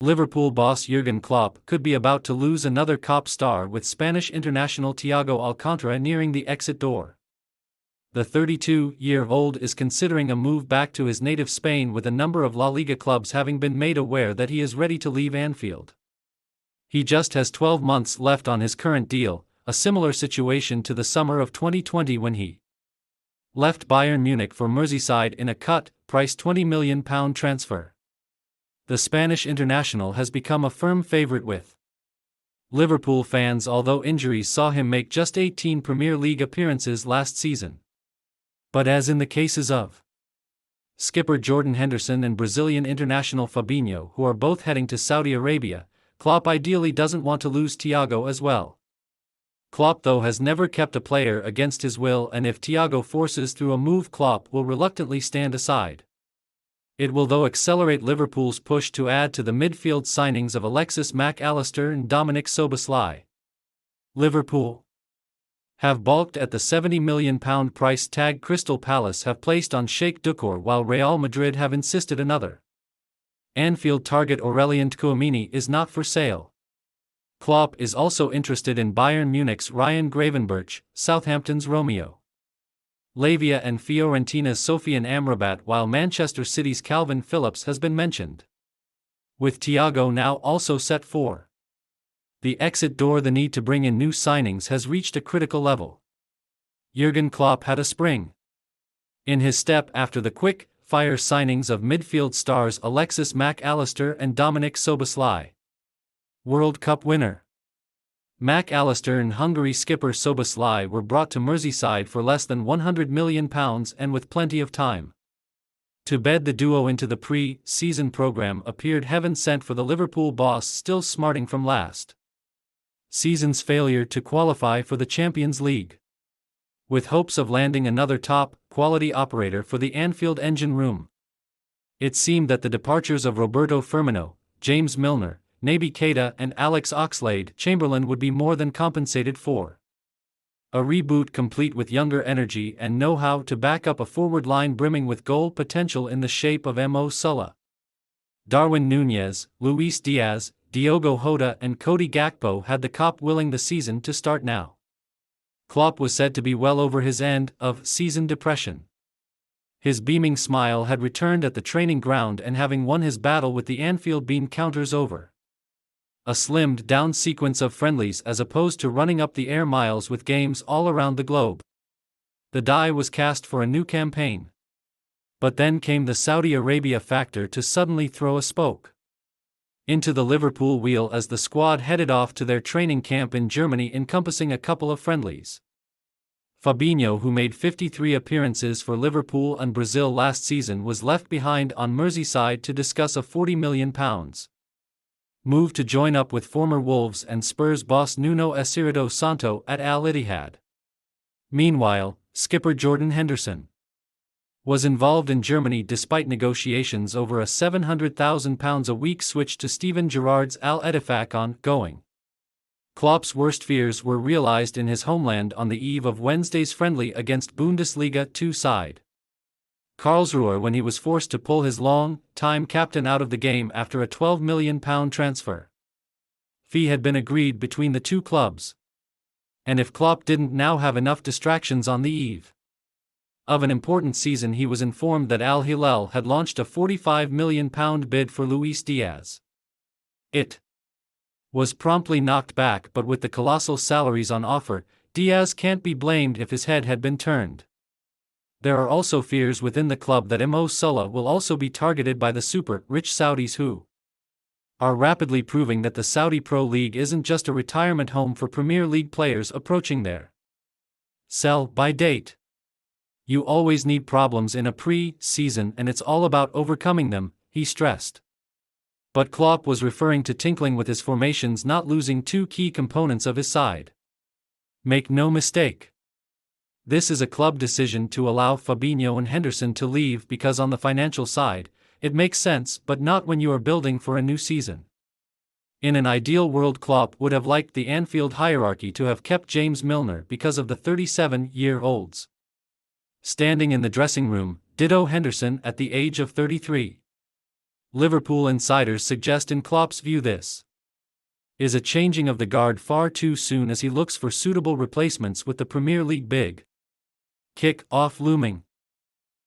Liverpool boss Jurgen Klopp could be about to lose another top star with Spanish international Thiago Alcantara nearing the exit door. The 32-year-old is considering a move back to his native Spain, with a number of La Liga clubs having been made aware that he is ready to leave Anfield. He just has 12 months left on his current deal, a similar situation to the summer of 2020 when he left Bayern Munich for Merseyside in a cut-price £20 million transfer. The Spanish international has become a firm favourite with Liverpool fans, although injuries saw him make just 18 Premier League appearances last season. But as in the cases of skipper Jordan Henderson and Brazilian international Fabinho, who are both heading to Saudi Arabia, Klopp ideally doesn't want to lose Thiago as well. Klopp, though, has never kept a player against his will, and if Thiago forces through a move, Klopp will reluctantly stand aside. It will, though, accelerate Liverpool's push to add to the midfield signings of Alexis Mac Allister and Dominic Szoboszlai. Liverpool have balked at the £70 million price tag Crystal Palace have placed on Sheikh Dukor, while Real Madrid have insisted another Anfield target Aurelien Tchouameni is not for sale. Klopp is also interested in Bayern Munich's Ryan Gravenberch, Southampton's Romeo Lavia and Fiorentina's Sofiane Amrabat, while Manchester City's Calvin Phillips has been mentioned. With Thiago now also set for the exit door, the need to bring in new signings has reached a critical level. Jurgen Klopp had a spring in his step after the quick-fire signings of midfield stars Alexis Mac Allister and Dominic Szoboszlai. World Cup winner Mac Allister and Hungary skipper Szoboszlai were brought to Merseyside for less than £100 million and with plenty of time to bed the duo into the pre-season programme appeared heaven sent for the Liverpool boss, still smarting from last season's failure to qualify for the Champions League. With hopes of landing another top-quality operator for the Anfield engine room, it seemed that the departures of Roberto Firmino, James Milner, Naby Keita and Alex Oxlade-Chamberlain would be more than compensated for. A reboot complete with younger energy and know-how to back up a forward line brimming with goal potential in the shape of Mo Salah, Darwin Núñez, Luis Diaz, Diogo Jota and Cody Gakpo had the Kop willing the season to start now. Klopp was said to be well over his end-of-season depression. His beaming smile had returned at the training ground, and having won his battle with the Anfield bean counters over a slimmed-down sequence of friendlies as opposed to running up the air miles with games all around the globe, the die was cast for a new campaign. But then came the Saudi Arabia factor to suddenly throw a spoke into the Liverpool wheel as the squad headed off to their training camp in Germany, encompassing a couple of friendlies. Fabinho, who made 53 appearances for Liverpool and Brazil last season, was left behind on Merseyside to discuss a £40 million move to join up with former Wolves and Spurs boss Nuno Espirito Santo at Al Ittihad. Meanwhile, skipper Jordan Henderson was involved in Germany despite negotiations over a £700,000 a week switch to Steven Gerrard's Al Ettifaq on-going. Klopp's worst fears were realised in his homeland on the eve of Wednesday's friendly against Bundesliga 2 side Karlsruhe, when he was forced to pull his long-time captain out of the game after a £12 million transfer fee had been agreed between the two clubs. And if Klopp didn't now have enough distractions on the eve of an important season, he was informed that Al Hilal had launched a £45 million bid for Luis Diaz. It was promptly knocked back, but with the colossal salaries on offer, Diaz can't be blamed if his head had been turned. There are also fears within the club that Mo Salah will also be targeted by the super-rich Saudis, who are rapidly proving that the Saudi Pro League isn't just a retirement home for Premier League players approaching their sell-by date. You always need problems in a pre-season, and it's all about overcoming them, he stressed. But Klopp was referring to tinkling with his formations, not losing two key components of his side. Make no mistake, this is a club decision to allow Fabinho and Henderson to leave because on the financial side, it makes sense, but not when you are building for a new season. In an ideal world, Klopp would have liked the Anfield hierarchy to have kept James Milner because of the 37-year-old's standing in the dressing room, ditto Henderson at the age of 33. Liverpool insiders suggest in Klopp's view this is a changing of the guard far too soon as he looks for suitable replacements with the Premier League big kick-off looming.